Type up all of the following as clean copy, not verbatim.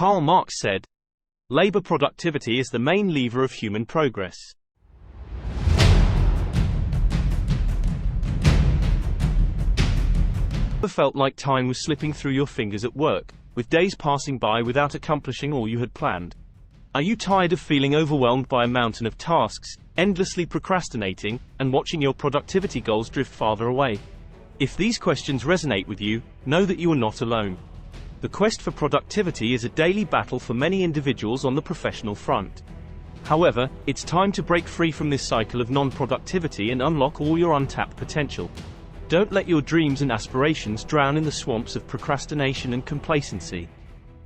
Karl Marx said, "Labor productivity is the main lever of human progress." Ever felt like time was slipping through your fingers at work, with days passing by without accomplishing all you had planned? Are you tired of feeling overwhelmed by a mountain of tasks, endlessly procrastinating, and watching your productivity goals drift farther away? If these questions resonate with you, know that you are not alone. The quest for productivity is a daily battle for many individuals on the professional front. However, it's time to break free from this cycle of non-productivity and unlock all your untapped potential. Don't let your dreams and aspirations drown in the swamps of procrastination and complacency.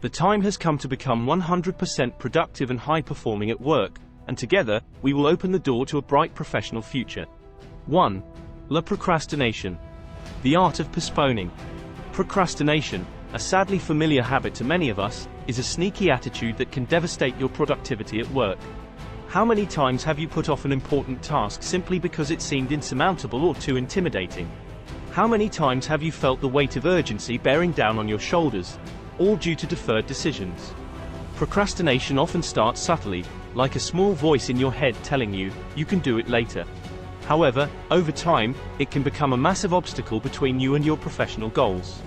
The time has come to become 100% productive and high-performing at work, and together, we will open the door to a bright professional future. 1. Procrastination. The art of postponing. Procrastination, a sadly familiar habit to many of us, is a sneaky attitude that can devastate your productivity at work. How many times have you put off an important task simply because it seemed insurmountable or too intimidating? How many times have you felt the weight of urgency bearing down on your shoulders, all due to deferred decisions? Procrastination often starts subtly, like a small voice in your head telling you, "You can do it later." However, over time, it can become a massive obstacle between you and your professional goals.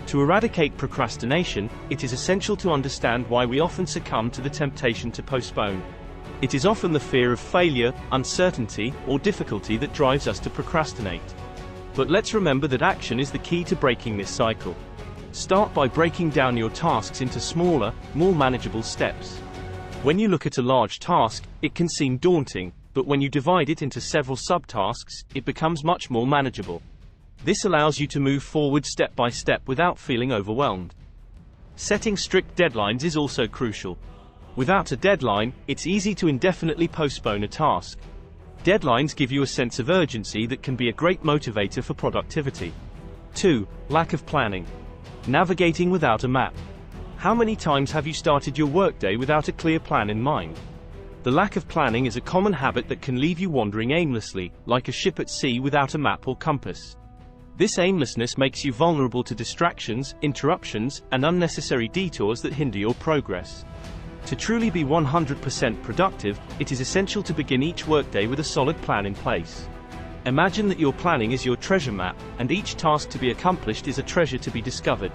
To eradicate procrastination, it is essential to understand why we often succumb to the temptation to postpone. It is often the fear of failure, uncertainty, or difficulty that drives us to procrastinate. But let's remember that action is the key to breaking this cycle. Start by breaking down your tasks into smaller, more manageable steps. When you look at a large task, it can seem daunting, but when you divide it into several subtasks, it becomes much more manageable. This allows you to move forward step by step without feeling overwhelmed. Setting strict deadlines is also crucial. Without a deadline, it's easy to indefinitely postpone a task. Deadlines give you a sense of urgency that can be a great motivator for productivity. 2. Lack of planning. Navigating without a map. How many times have you started your workday without a clear plan in mind? The lack of planning is a common habit that can leave you wandering aimlessly, like a ship at sea without a map or compass. This aimlessness makes you vulnerable to distractions, interruptions, and unnecessary detours that hinder your progress. To truly be 100% productive, it is essential to begin each workday with a solid plan in place. Imagine that your planning is your treasure map, and each task to be accomplished is a treasure to be discovered.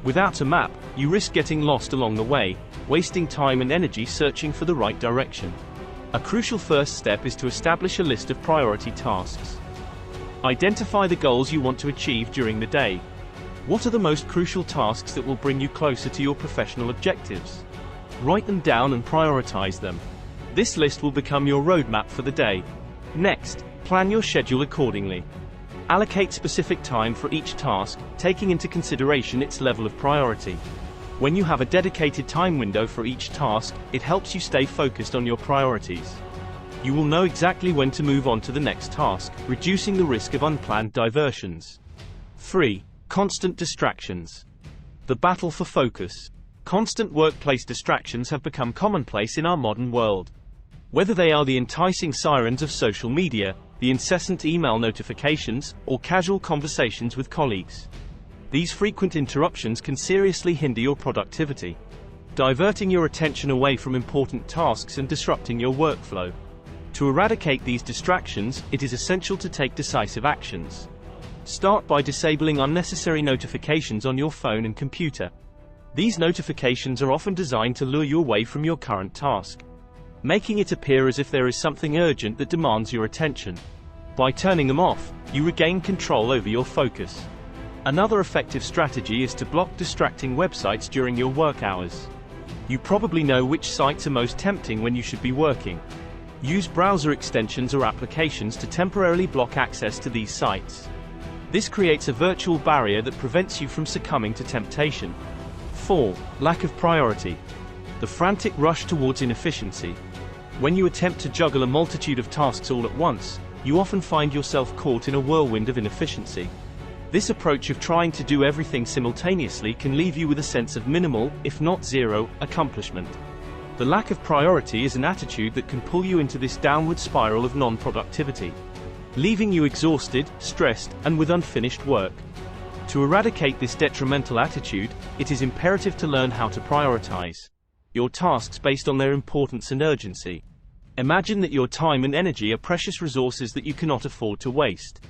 Without a map, you risk getting lost along the way, wasting time and energy searching for the right direction. A crucial first step is to establish a list of priority tasks. Identify the goals you want to achieve during the day. What are the most crucial tasks that will bring you closer to your professional objectives? Write them down and prioritize them. This list will become your roadmap for the day. Next, plan your schedule accordingly. Allocate specific time for each task, taking into consideration its level of priority. When you have a dedicated time window for each task, it helps you stay focused on your priorities. You will know exactly when to move on to the next task, reducing the risk of unplanned diversions. 3. Constant distractions. The battle for focus. Constant workplace distractions have become commonplace in our modern world. Whether they are the enticing sirens of social media, the incessant email notifications, or casual conversations with colleagues, these frequent interruptions can seriously hinder your productivity, diverting your attention away from important tasks and disrupting your workflow. To eradicate these distractions, it is essential to take decisive actions. Start by disabling unnecessary notifications on your phone and computer. These notifications are often designed to lure you away from your current task, making it appear as if there is something urgent that demands your attention. By turning them off, you regain control over your focus. Another effective strategy is to block distracting websites during your work hours. You probably know which sites are most tempting when you should be working. Use browser extensions or applications to temporarily block access to these sites. This creates a virtual barrier that prevents you from succumbing to temptation. 4. Lack of priority. The frantic rush towards inefficiency. When you attempt to juggle a multitude of tasks all at once, you often find yourself caught in a whirlwind of inefficiency. This approach of trying to do everything simultaneously can leave you with a sense of minimal, if not zero, accomplishment. The lack of priority is an attitude that can pull you into this downward spiral of non-productivity, leaving you exhausted, stressed, and with unfinished work. To eradicate this detrimental attitude, it is imperative to learn how to prioritize your tasks based on their importance and urgency. Imagine that your time and energy are precious resources that you cannot afford to waste.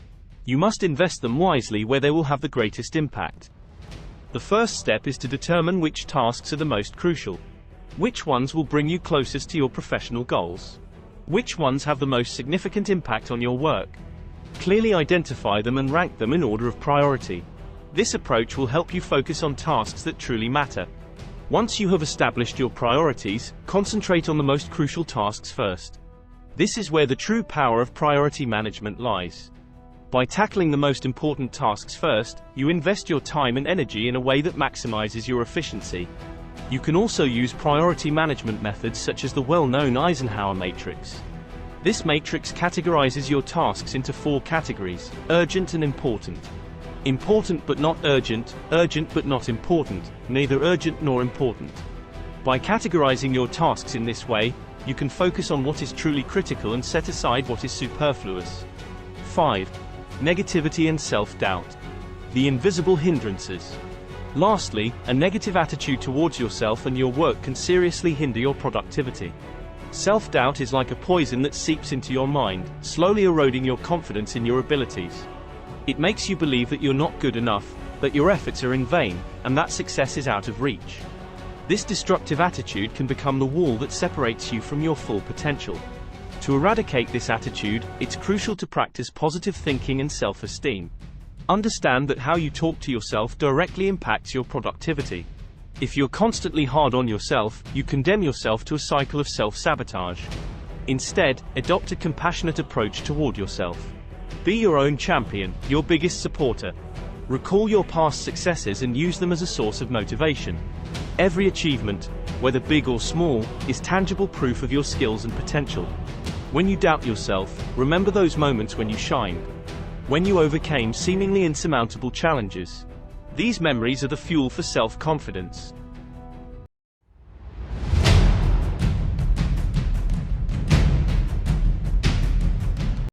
You must invest them wisely where they will have the greatest impact. The first step is to determine which tasks are the most crucial. Which ones will bring you closest to your professional goals? Which ones have the most significant impact on your work? Clearly identify them and rank them in order of priority. This approach will help you focus on tasks that truly matter. Once you have established your priorities, concentrate on the most crucial tasks first. This is where the true power of priority management lies. By tackling the most important tasks first, you invest your time and energy in a way that maximizes your efficiency. You can also use priority management methods such as the well-known Eisenhower matrix. This matrix categorizes your tasks into 4 categories: urgent and important. Important but not urgent, urgent but not important, neither urgent nor important. By categorizing your tasks in this way, you can focus on what is truly critical and set aside what is superfluous. 5. Negativity and self-doubt. The invisible hindrances. Lastly, a negative attitude towards yourself and your work can seriously hinder your productivity. Self-doubt is like a poison that seeps into your mind, slowly eroding your confidence in your abilities. It makes you believe that you're not good enough, that your efforts are in vain, and that success is out of reach. This destructive attitude can become the wall that separates you from your full potential. To eradicate this attitude, it's crucial to practice positive thinking and self-esteem. Understand that how you talk to yourself directly impacts your productivity. If you're constantly hard on yourself, you condemn yourself to a cycle of self-sabotage. Instead, adopt a compassionate approach toward yourself. Be your own champion, your biggest supporter. Recall your past successes and use them as a source of motivation. Every achievement, whether big or small, is tangible proof of your skills and potential. When you doubt yourself, remember those moments when you shined. When you overcame seemingly insurmountable challenges. These memories are the fuel for self-confidence.